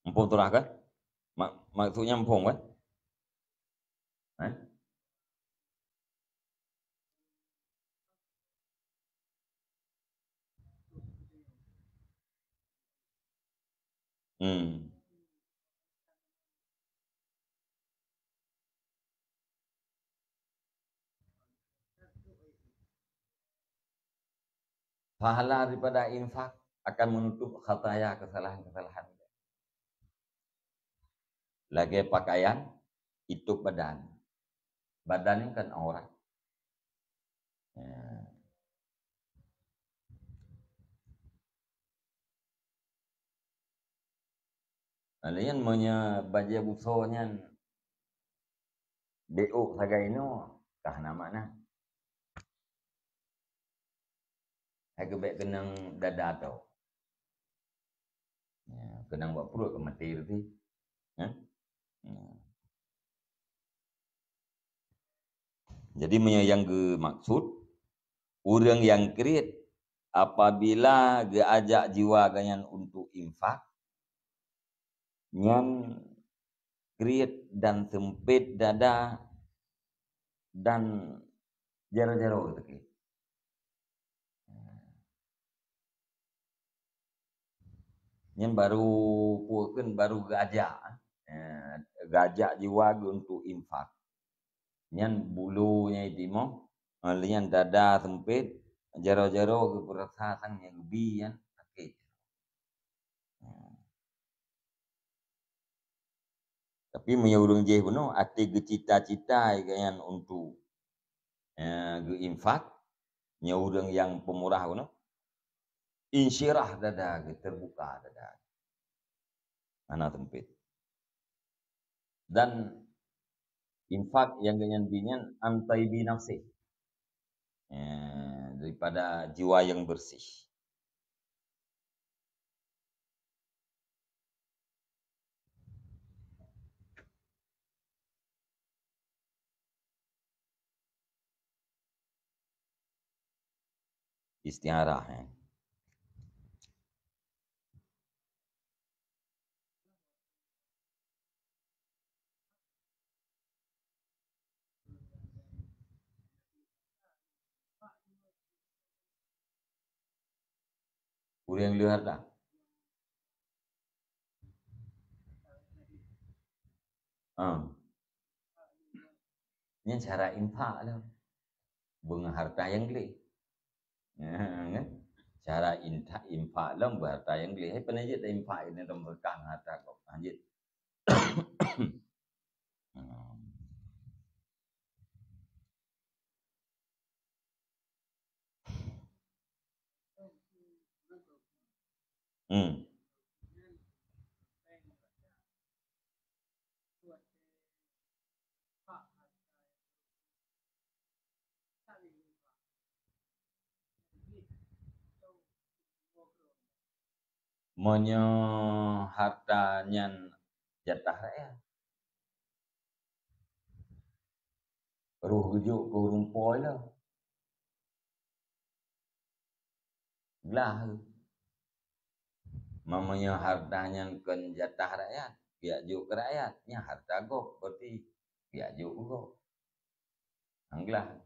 Empung turah kan? Maksudnya empung kan? Eh? Pahala daripada infak akan menutup khataya kesalahan-kesalahan. Lagi pakaian, itu badan. Badan ini kan aurat. Alian monya baje busonya beuk sagaino kah namana. Hagebek kenang dada tau. Kenang buat perut ke mati tu. Jadi yang ke maksud orang yang kriit apabila ge ajak jiwa ganyan untuk infak nyan kriit dan sempit dada dan jaro-jaro gitu. Nyan baru puekeun baru gajak gajak jiwa untuk infak. Nyan bulunya itu mo lian dada sempit jaro-jaro ke perasaan yang gebi yan sakit. Tapi menyurung je beno ati ge cita-cita yang untuk ge infak nyaurang yang pemurah beno insyirah dada ge terbuka dada. Ana sempit. Dan infak yang ganyan binyan antai binafsi daripada jiwa yang bersih. Istiarah. Urang lihat dah. Ini cara infak lah. Bunga harta yang geli. Cara infak lah harta yang geli. Hai penajit infak ini dalam berkah harta kau. Anjit. Hmm. Monyo hartanya jatah rakyat. Ruh rujuk ke rumpoi lah. Belah. Mamanya hartanya kan jatah rakyat. Biak juk ke rakyatnya harta gok. Berarti biak juk gok. Anglah.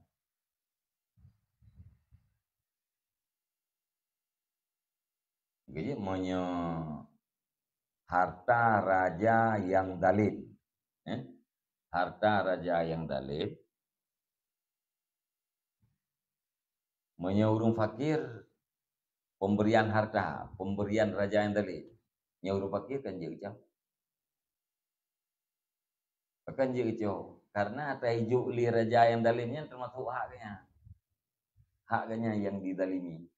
Jadi monyo harta raja yang dalit. Harta raja yang dalit. Monyo urung fakir. Pemberian harta. Pemberian raja yang dalit. Nya urung fakir kan je ucap. Akan je ucap. Karena tajuk li raja yang dalimnya termasuk haknya. Haknya yang didalimi.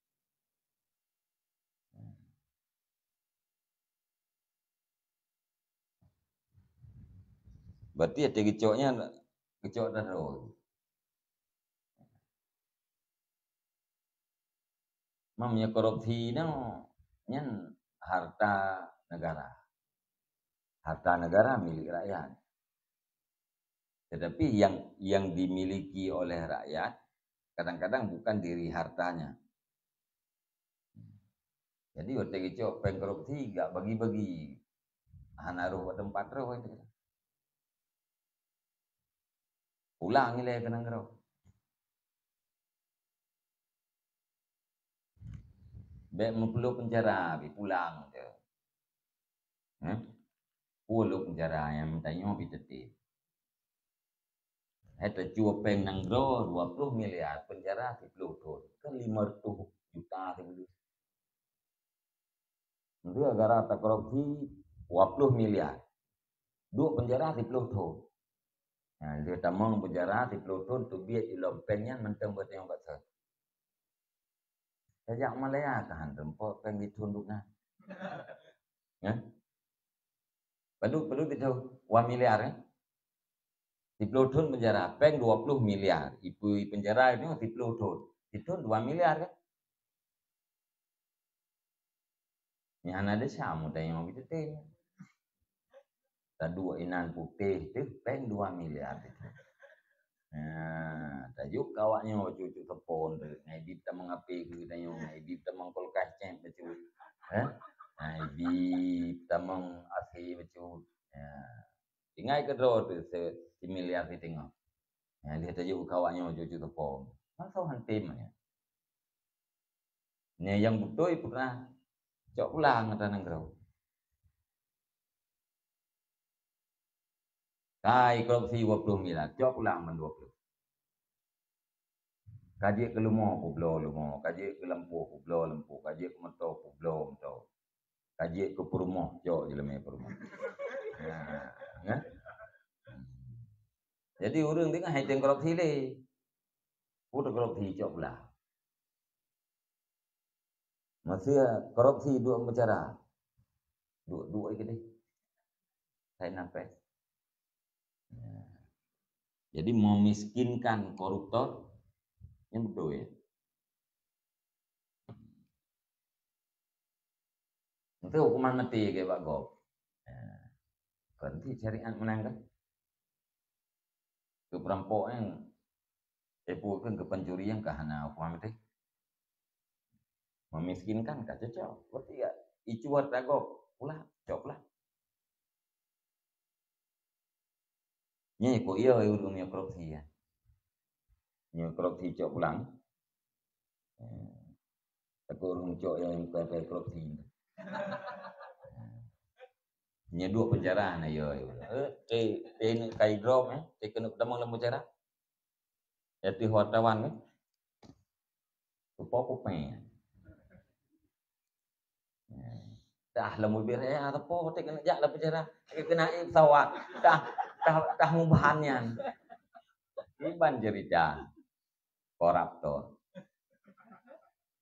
Berarti ada kecoknya, kecok dah roh. Mamnya korupsi no, nyen harta negara. Harta negara milik rakyat. Tetapi yang dimiliki oleh rakyat kadang-kadang bukan diri hartanya. Jadi waktu kecok pengkorupsi gak bagi-bagi. Hanaruh tempat roh itu. Pulang nilai kenang roh. Baik perlu penjara, pulang je. Perlu penjara yang mintanya piteti. Eta cua peng nang gro 20 miliar penjara 10 tahun. Kan 500 juta tinggi. Itu gara tak korupsi 20 miliar. Dua penjara 10 tahun. Nah, dia tamang penjara 10 tahun tu biar ilom pengnya mentang buat yang kat saya. Sejak Malaya kan rempok peng ditunduknya. Ya. Perlu kita 1 miliar ya. 10 tahun penjara, peng 20 miliar. Ibu penjara itu 10 tahun. Itu 2 miliar kan? Ni anak dia sama dah yang begitu teh. Dua inan putih tu peng 2 miliar. Nah, tajuk kawaknya cucu tepon tu. Ngai bib ta mengapi ke tayo, ngai bib ta mengkolkas cem becu. Ngai bib ta meng asi becu. Ingai ke dro tu si miliar ti tengok. Dia tajuk kawaknya cucu tepon. Masa hantim ya. Ni yang betul pernah cok pulang tanang grau. Kai korupsi 20 miliar, cok pulang men 20. Kaji ke Lumo, Pulau Lumo. Kaji ke Lempu, Pulau Lempu. Kaji ke Mento, Pulau Mento. Kaji ke Purmo, jauh je lemah Purmo. Nah, jadi orang tengah haiting korupsi le. Udah korupsi cok pula. Masih korupsi dua bicara. Dua ke deh. Saya nampak. Jadi memiskinkan koruptor yang betul ya. Itu hukuman mati kayak Pak Gop. Berarti syariat menang kan? Ke perampok yang kan ke pencurian ke hana hukuman mati. Memiskinkan kah cocok. Berarti ya icu harta Gop. Pula, cok lah. Nya kok iya urungnya korupsi ya. Nya korupsi cok pulang. Aku urung cok yang kata korupsi. Nya dua penjara na yo. Kai drop kena tamang dalam penjara. Yati wartawan kan. Tupo kupe. dah lembu bir ya tepo tek kena jak lah penjara kena pesawat dah mubahannya iban cerita koruptor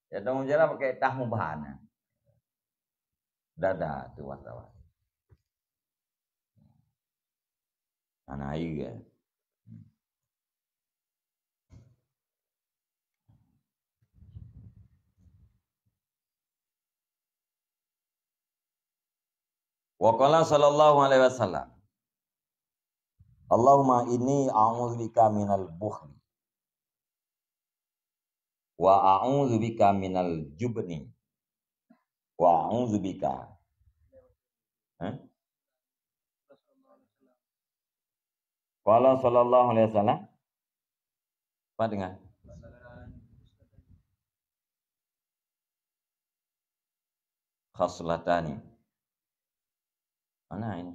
ya dong penjara pakai dah mubahannya dada tu wartawan anak iya wa qala sallallahu alaihi wasallam Allahumma inni a'udzubika minal bukhli wa a'udzubika minal jubni wa a'udzubika Qala sallallahu alaihi wasallam apa dengar khaslatani mana ini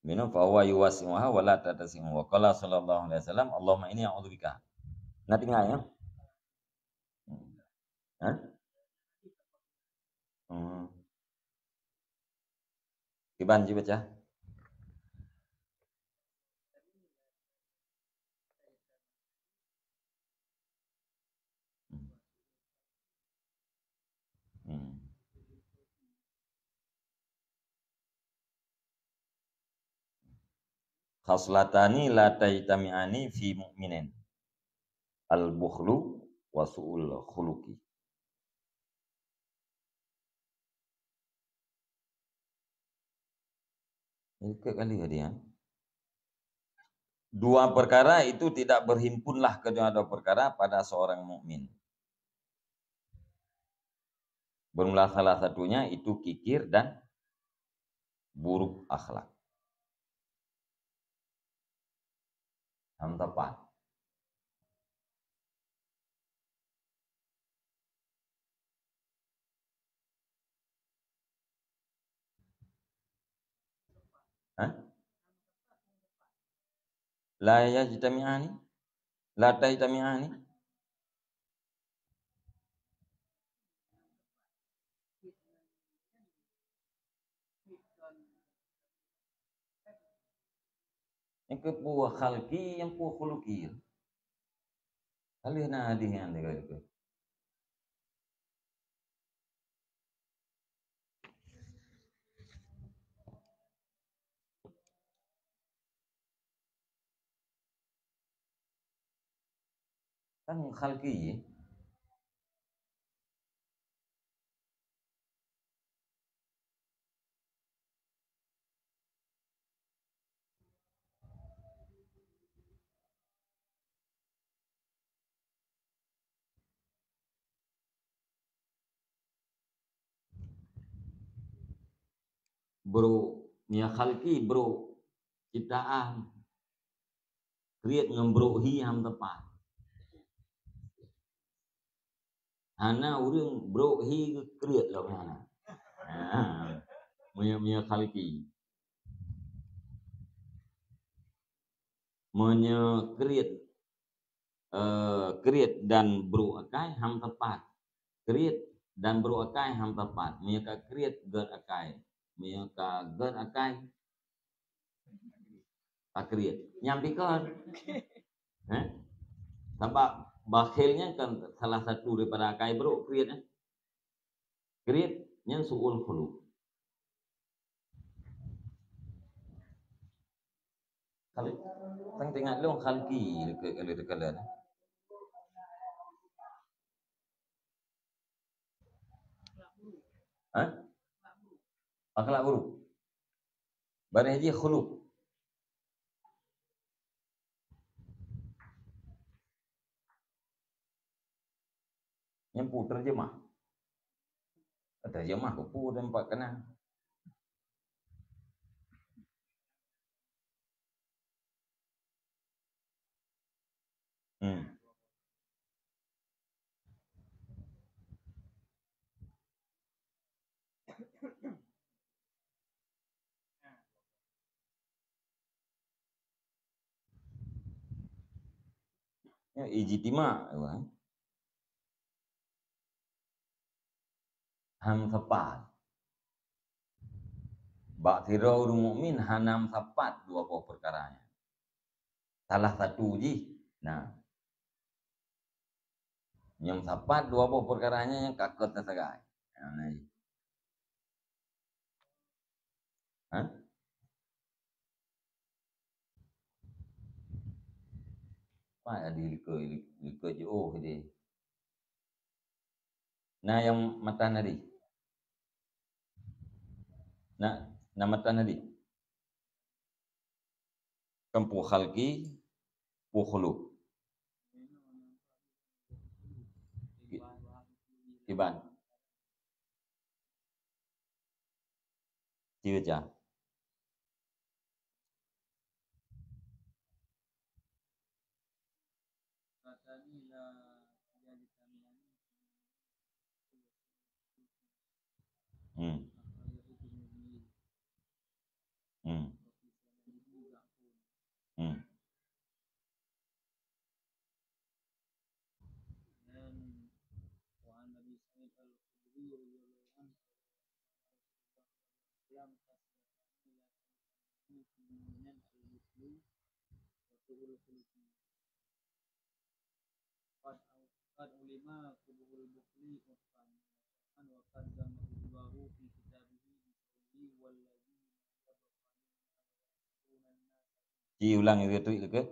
minum fa huwa yuwasimuha wa la tatasimu wa qala sallallahu alaihi wasallam Allahumma inni a'udzubika nanti nggak ya Hah? Kibanji baca khaslatani la taitami'ani fi mu'minin al-bukhlu wa su'ul khuluqi. Itu kali ya dia. Dua perkara itu tidak berhimpunlah kedua perkara pada seorang mukmin. Bermula salah satunya itu kikir dan buruk akhlak. Yang tepat. La yajtami'ani la taitami'ani yang kepuah khalqi yang puah khuluqi. Alih na hadih yang itu. Kan khalqi bro nya khalqi bro ciptaan create ngembrohi ham tepat ana urang bro hi create lah mana punya khalqi create create dan bro akai ham tepat create dan bro akai ham tepat punya create ger akai punya ger akai create nyampikon sebab bakhilnya kan salah satu daripada akai bro create nya suul khuluq kalau tengok lu khalqi kalau dekat akhlak buruk barang dia khuluq yang pu terjemah ke pu tempat kena ya ijtima ham sepat. Ba'thirul mukmin hanam sepat dua buah perkaranya. Salah satu je. Nah, yang sepat dua buah perkaranya yang kakut tersegai. Nah, Hah? Apa ya di liko jauh dia. Nah, yang mata nadi. Nah mata nadi. Kampu khalqi pukhlu. Kiban. Ciuca. Hmm. Hmm. Hmm. Ci ulang itu ke?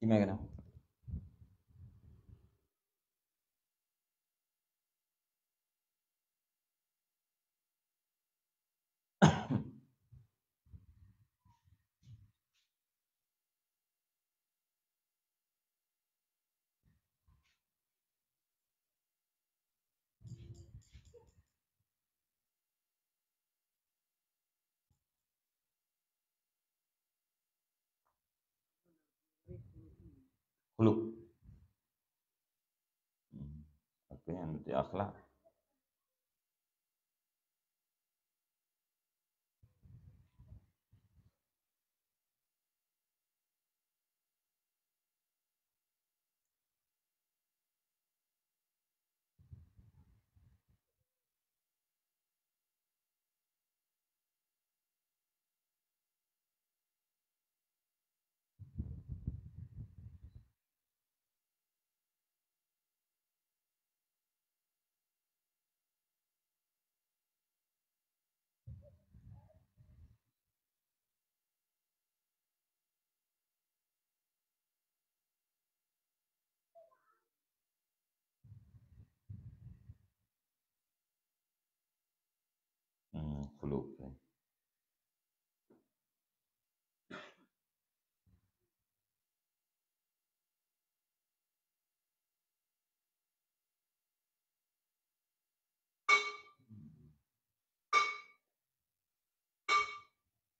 Gimana? Khuluk. Oke, yang berarti akhlak. Khuluk.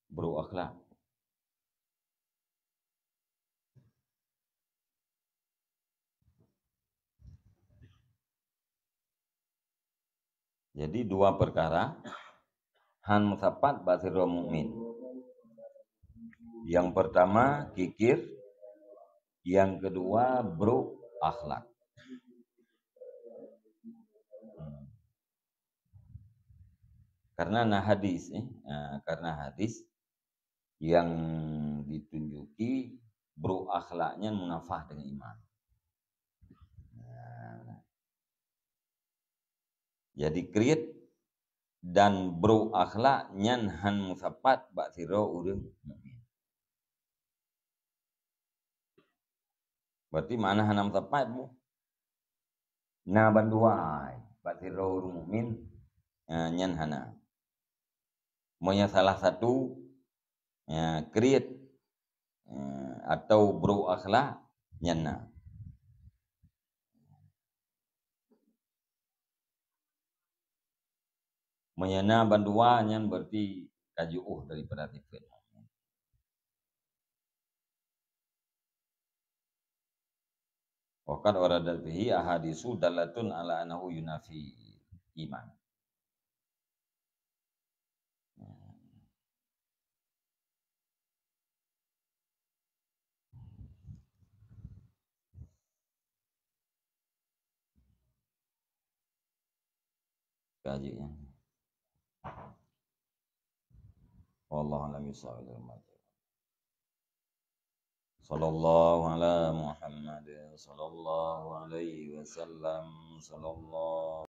Bro akhlak. Jadi dua perkara han musapat basirul mukmin. Yang pertama kikir, yang kedua bro akhlak. Karena karena hadis yang ditunjuki bro akhlaknya munafah dengan iman. Jadi kriit dan bro akhlak nyan han musapat basirul urang mukmin. Berarti mana hanam tepat bu? Na banduai basirul urang mukmin nyan hana. Monya salah satu kriit atau bro akhlak nyanna. Menyana bandua nyan berarti kajuh daripada tifin. Waqad waradat bihi ahadisu dalatun ala anahu yunafi iman. kajinya. Wallahu a'lam bishawab. Sallallahu ala Muhammad sallallahu alaihi wasallam sallallahu